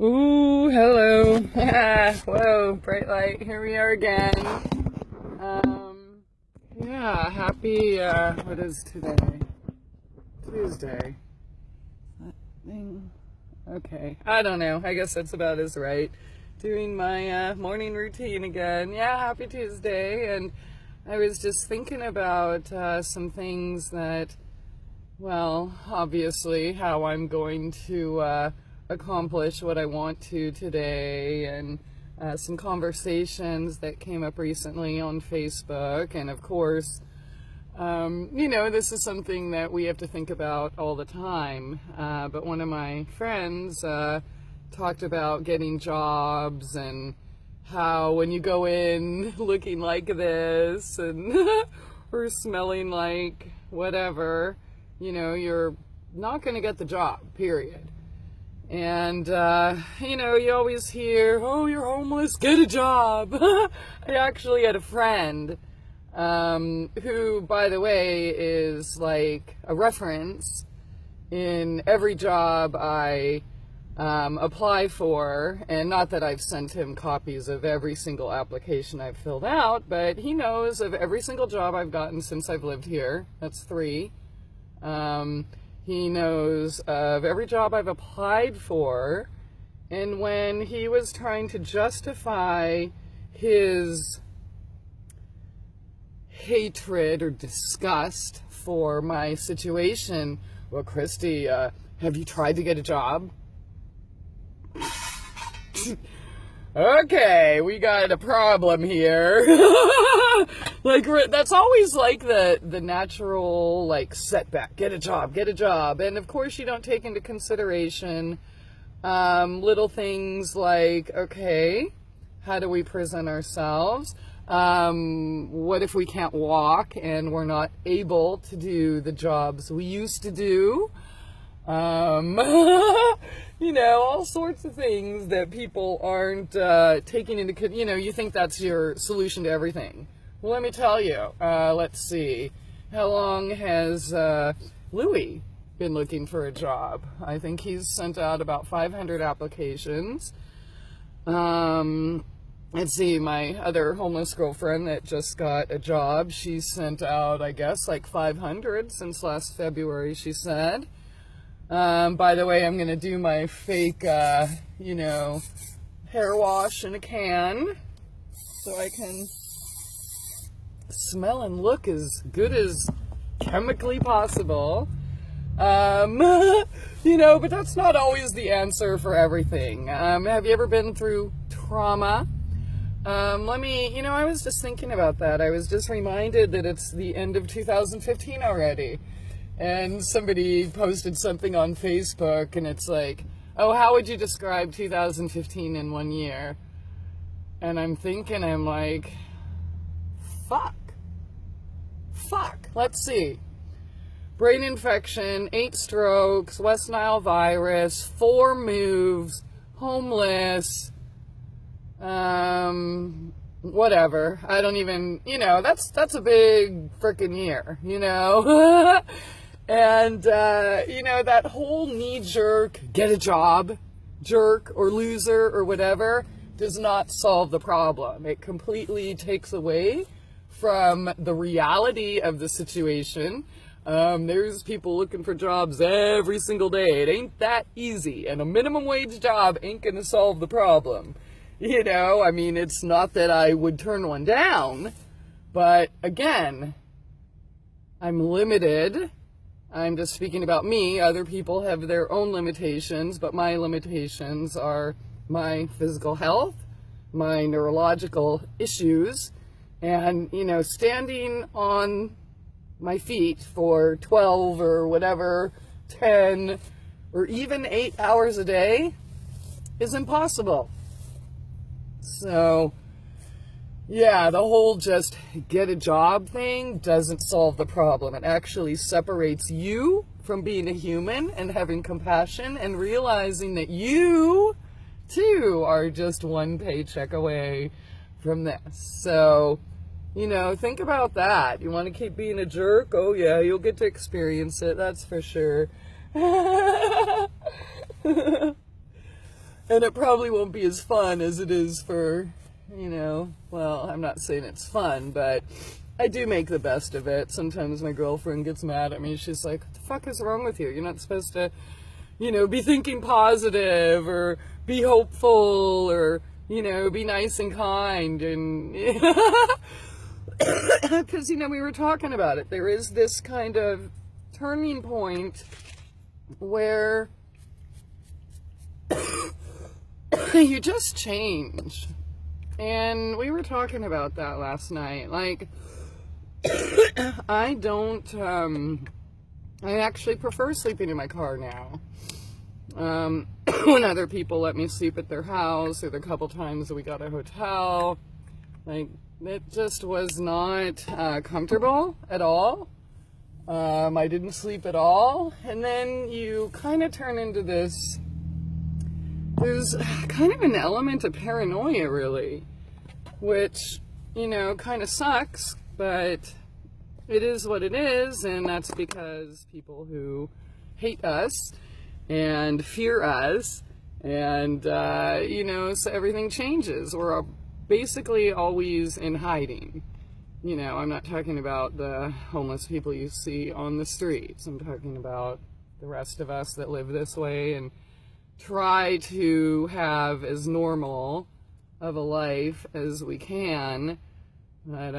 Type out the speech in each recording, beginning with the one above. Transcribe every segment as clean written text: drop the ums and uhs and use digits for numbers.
Ooh, hello. Whoa, bright light. Here we are again. Yeah, happy, what is today? Tuesday. That thing. Okay, I don't know. I guess that's about as right. Doing my morning routine again. Yeah, happy Tuesday. And I was just thinking about some things that, well, obviously how I'm going to accomplish what I want to today, and some conversations that came up recently on Facebook. And of course, this is something that we have to think about all the time. But one of my friends talked about getting jobs and how when you go in looking like this and or smelling like whatever, you're not going to get the job, period. And, you always hear, oh, you're homeless, get a job. I actually had a friend who, by the way, is like a reference in every job I apply for. And not that I've sent him copies of every single application I've filled out, but he knows of every single job I've gotten since I've lived here. That's 3. He knows of every job I've applied for, and when he was trying to justify his hatred or disgust for my situation, well, Christy, have you tried to get a job? Okay, we got a problem here. Like, that's always like the natural, like, setback. Get a job. And of course you don't take into consideration little things like, okay, how do we present ourselves? What if we can't walk and we're not able to do the jobs we used to do? All sorts of things that people aren't taking into, you think that's your solution to everything. Well, let me tell you, let's see, how long has Louis been looking for a job? I think he's sent out about 500 applications. Let's see, my other homeless girlfriend that just got a job, she sent out, I guess, like 500 since last February, she said. By the way, I'm going to do my fake, hair wash in a can so I can smell and look as good as chemically possible. But that's not always the answer for everything. Have you ever been through trauma? I was just thinking about that. I was just reminded that it's the end of 2015 already. And somebody posted something on Facebook, and it's like, oh, how would you describe 2015 in 1 year? And I'm like, fuck. Let's see. Brain infection, 8 strokes, West Nile virus, 4 moves, homeless, whatever. I don't even, that's a big frickin' year, And, that whole knee-jerk, get a job, jerk or loser or whatever, does not solve the problem. It completely takes away from the reality of the situation. There's people looking for jobs every single day. It ain't that easy, and a minimum wage job ain't gonna solve the problem. It's not that I would turn one down, but again, I'm limited. I'm just speaking about me. Other people have their own limitations, but my limitations are my physical health, my neurological issues, and, standing on my feet for 12 or whatever, 10 or even 8 hours a day is impossible. So, yeah, the whole just get a job thing doesn't solve the problem. It actually separates you from being a human and having compassion and realizing that you, too, are just one paycheck away from this. So, think about that. You want to keep being a jerk? Oh, yeah, you'll get to experience it, that's for sure. And it probably won't be as fun as it is for, you know, well, I'm not saying it's fun, but I do make the best of it. Sometimes my girlfriend gets mad at me. She's like, what the fuck is wrong with you? You're not supposed to, you know, be thinking positive or be hopeful or, you know, be nice and kind. And because, you know, we were talking about it. There is this kind of turning point where you just change. And we were talking about that last night. Like, I actually prefer sleeping in my car now. When other people let me sleep at their house, or the couple times that we got a hotel, like, it just was not comfortable at all. I didn't sleep at all. And then you kind of turn into this, there's kind of an element of paranoia, really, which, you know, kind of sucks, but it is what it is, and that's because people who hate us and fear us, and, you know, so everything changes. We're basically always in hiding. You know, I'm not talking about the homeless people you see on the streets. I'm talking about the rest of us that live this way and try to have as normal of a life as we can. But,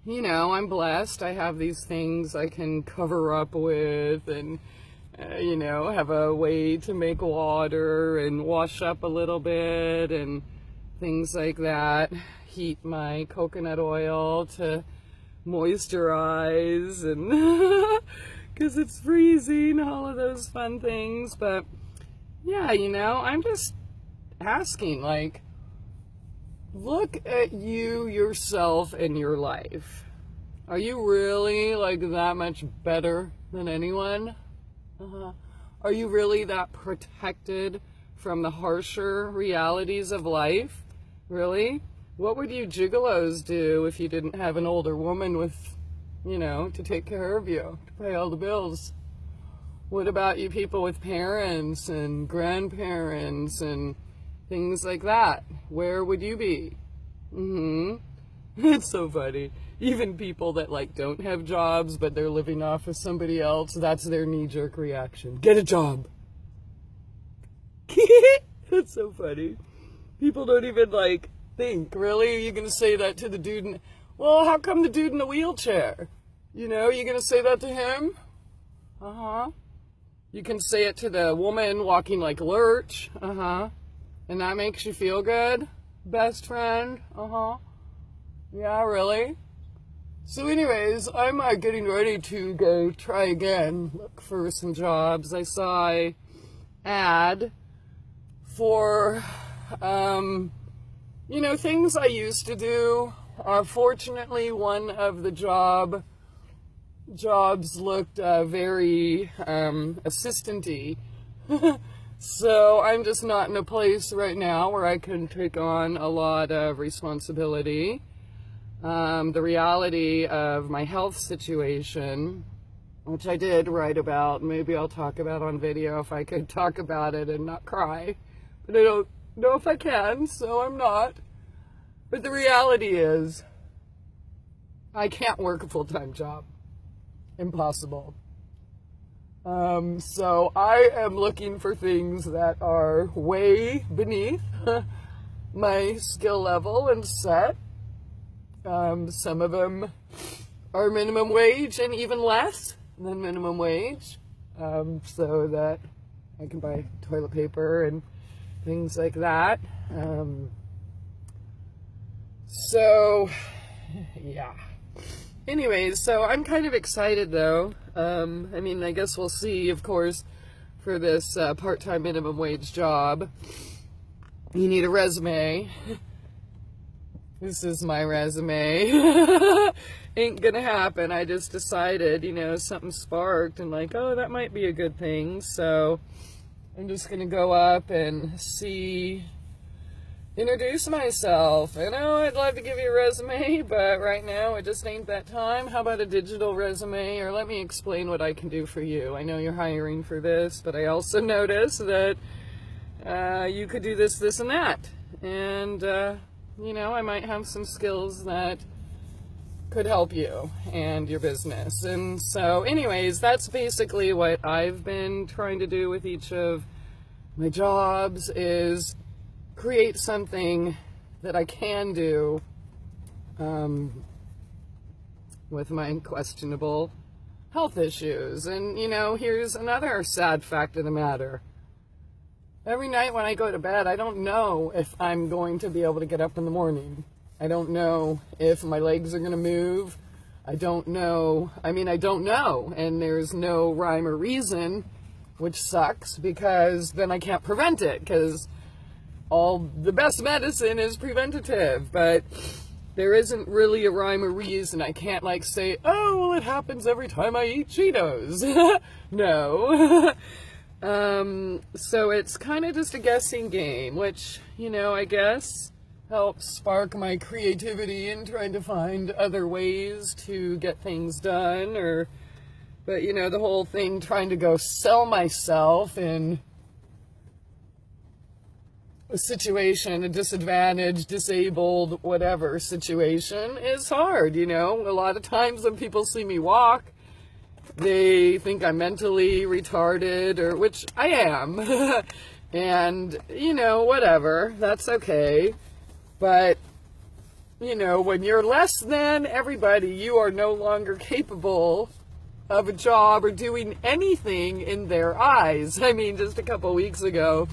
you know, I'm blessed. I have these things I can cover up with and, you know, have a way to make water and wash up a little bit and things like that. Heat my coconut oil to moisturize and because it's freezing, all of those fun things. But yeah, you know, I'm just asking, like, look at you, yourself, and your life. Are you really, like, that much better than anyone? Are you really that protected from the harsher realities of life? Really? What would you gigolos do if you didn't have an older woman with, you know, to take care of you, to pay all the bills? What about you people with parents and grandparents and things like that? Where would you be? It's so funny. Even people that, like, don't have jobs, but they're living off of somebody else, that's their knee-jerk reaction. Get a job. That's so funny. People don't even, like, think, really? You're going to say that to the dude well, how come the dude in the wheelchair? You know, you're going to say that to him? You can say it to the woman walking like Lurch. And that makes you feel good? Best friend? Yeah, really? So anyways, I'm getting ready to go try again, look for some jobs. I saw an ad for, you know, things I used to do. Fortunately, one of the jobs looked very assistant-y. So I'm just not in a place right now where I can take on a lot of responsibility. The reality of my health situation, which I did write about, maybe I'll talk about on video if I could talk about it and not cry. But I don't know if I can, so I'm not. But the reality is, I can't work a full-time job. Impossible. So I am looking for things that are way beneath my skill level and set. Some of them are minimum wage and even less than minimum wage, so that I can buy toilet paper and things like that. So, yeah. Anyways, so I'm kind of excited, though. I mean, I guess we'll see, of course, for this part-time minimum wage job. You need a resume. This is my resume. Ain't gonna happen. I just decided, you know, something sparked and like, oh, that might be a good thing. So I'm just gonna go up and introduce myself. I know I'd love to give you a resume, but right now it just ain't that time. How about a digital resume? Or let me explain what I can do for you. I know you're hiring for this, but I also notice that you could do this, this, and that. And, you know, I might have some skills that could help you and your business. And so anyways, that's basically what I've been trying to do with each of my jobs, is create something that I can do with my questionable health issues. And, you know, here's another sad fact of the matter. Every night when I go to bed, I don't know if I'm going to be able to get up in the morning. I don't know if my legs are going to move. I don't know. I mean, I don't know. And there's no rhyme or reason, which sucks, because then I can't prevent it, because all the best medicine is preventative. But there isn't really a rhyme or reason. I can't like say, oh, well, it happens every time I eat Cheetos. No. So it's kind of just a guessing game, which, you know, I guess helps spark my creativity in trying to find other ways to get things done. But, you know, the whole thing trying to go sell myself in a situation, a disadvantaged, disabled, whatever situation is hard, you know. A lot of times when people see me walk, they think I'm mentally retarded, or which I am. And, you know, whatever, that's okay. But, you know, when you're less than everybody, you are no longer capable of a job or doing anything in their eyes. I mean, just a couple weeks ago,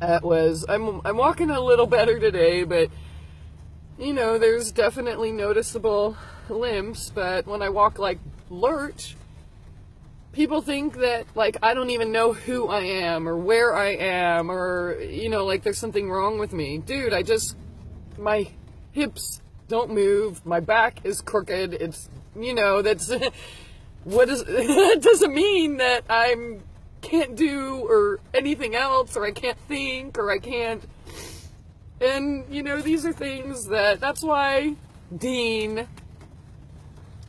I'm walking a little better today, but, you know, there's definitely noticeable limps. But when I walk like Lurch, people think that, like, I don't even know who I am or where I am, or, you know, like there's something wrong with me. Dude, my hips don't move, my back is crooked, it's, you know, that's, it doesn't mean that I can't do or anything else, or I can't think, or I can't, and, you know, these are things that's why Dean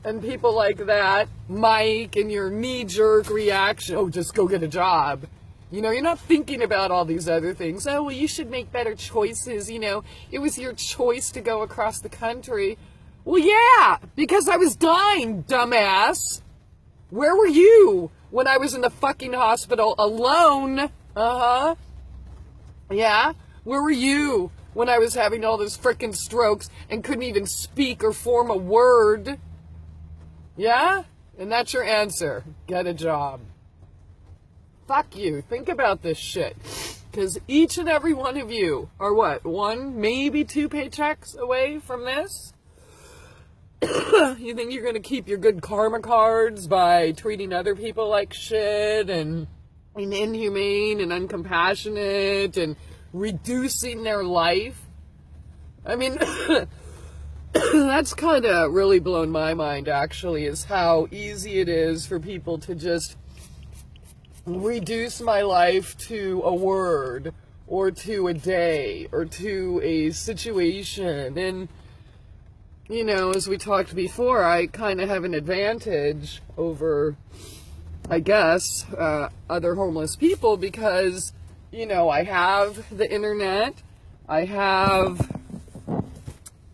and people like that, Mike, and your knee-jerk reaction, oh, just go get a job. You know, you're not thinking about all these other things. Oh, well, you should make better choices, you know. It was your choice to go across the country. Well, yeah, because I was dying, dumbass. Where were you when I was in the fucking hospital alone? Uh-huh. Yeah, where were you when I was having all those frickin' strokes and couldn't even speak or form a word? Yeah? And that's your answer. Get a job. Fuck you. Think about this shit. Because each and every one of you are what? 1, maybe 2 paychecks away from this? You think you're going to keep your good karma cards by treating other people like shit and inhumane and uncompassionate and reducing their life? I mean... That's kind of really blown my mind, actually, is how easy it is for people to just reduce my life to a word, or to a day, or to a situation. And, you know, as we talked before, I kind of have an advantage over, I guess, other homeless people because, you know, I have the internet, I have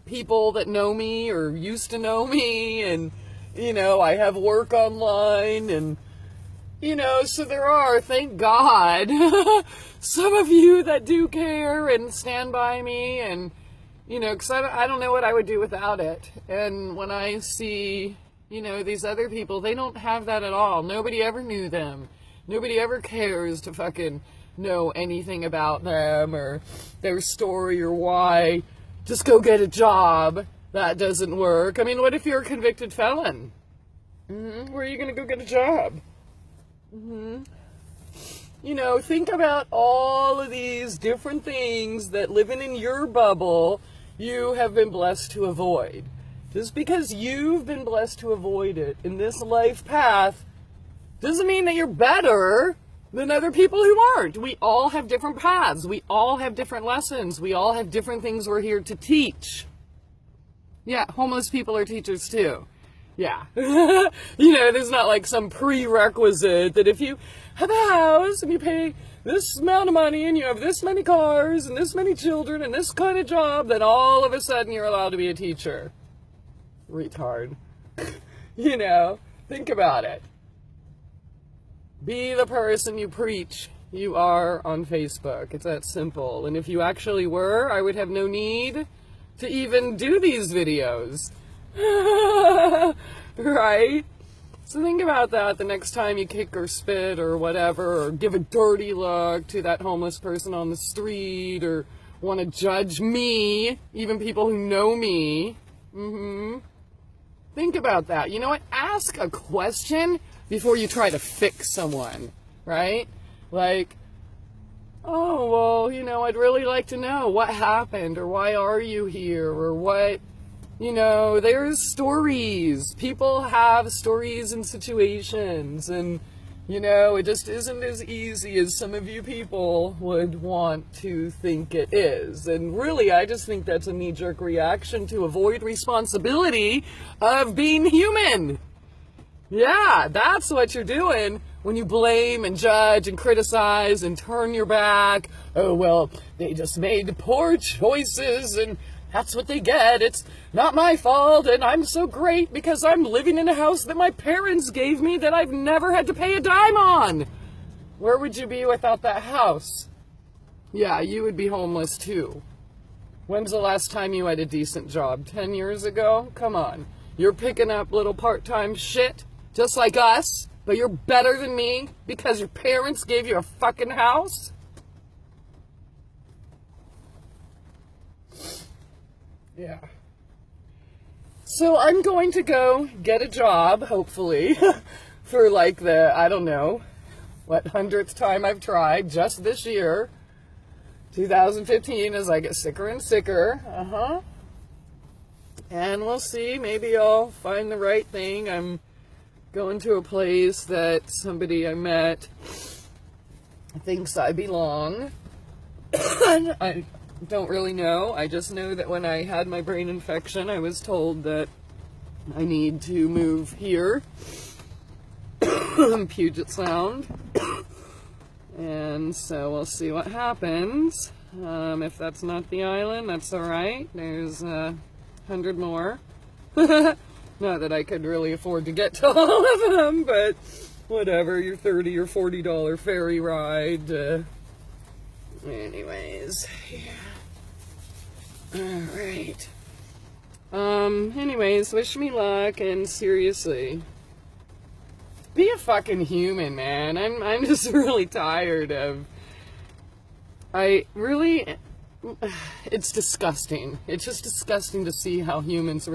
people that know me or used to know me, and, you know, I have work online, and, you know, so there are, thank God, some of you that do care and stand by me, and, you know, because I don't know what I would do without it. And when I see, you know, these other people, they don't have that at all. Nobody ever knew them. Nobody ever cares to fucking know anything about them or their story or why. Just go get a job. That doesn't work. I mean, what if you're a convicted felon? Where are you going to go get a job? You know, think about all of these different things that living in your bubble, you have been blessed to avoid. Just because you've been blessed to avoid it in this life path doesn't mean that you're better than other people who aren't. We all have different paths. We all have different lessons. We all have different things we're here to teach. Yeah, homeless people are teachers too. Yeah. There's not like some prerequisite that if you have a house and you pay this amount of money and you have this many cars and this many children and this kind of job, then all of a sudden you're allowed to be a teacher. Retard. Think about it. Be the person you preach you are on Facebook. It's that simple. And if you actually were, I would have no need to even do these videos. Right? So think about that the next time you kick or spit or whatever, or give a dirty look to that homeless person on the street, or want to judge me, even people who know me. Think about that. You know what? Ask a question before you try to fix someone, right? Like, oh, well, I'd really like to know what happened, or why are you here, or what, there's stories. People have stories and situations, and, it just isn't as easy as some of you people would want to think it is. And really, I just think that's a knee-jerk reaction to avoid responsibility of being human. Yeah, that's what you're doing when you blame and judge and criticize and turn your back. Oh, well, they just made poor choices and that's what they get. It's not my fault and I'm so great because I'm living in a house that my parents gave me that I've never had to pay a dime on. Where would you be without that house? Yeah, you would be homeless too. When's the last time you had a decent job? 10 years ago? Come on. You're picking up little part-time shit, just like us, but you're better than me because your parents gave you a fucking house? Yeah. So I'm going to go get a job, hopefully, for like the, I don't know, what 100th time I've tried just this year. 2015, as I get sicker and sicker. And we'll see, maybe I'll find the right thing. I'm going to a place that somebody I met thinks I belong. I don't really know. I just know that when I had my brain infection, I was told that I need to move here. Puget Sound. And so we'll see what happens. If that's not the island, that's alright. There's 100 more. Not that I could really afford to get to all of them, but whatever, your $30 or $40 ferry ride. Anyways, yeah. Alright. Anyways, wish me luck, and seriously, be a fucking human, man. I'm just really tired of, it's disgusting. It's just disgusting to see how humans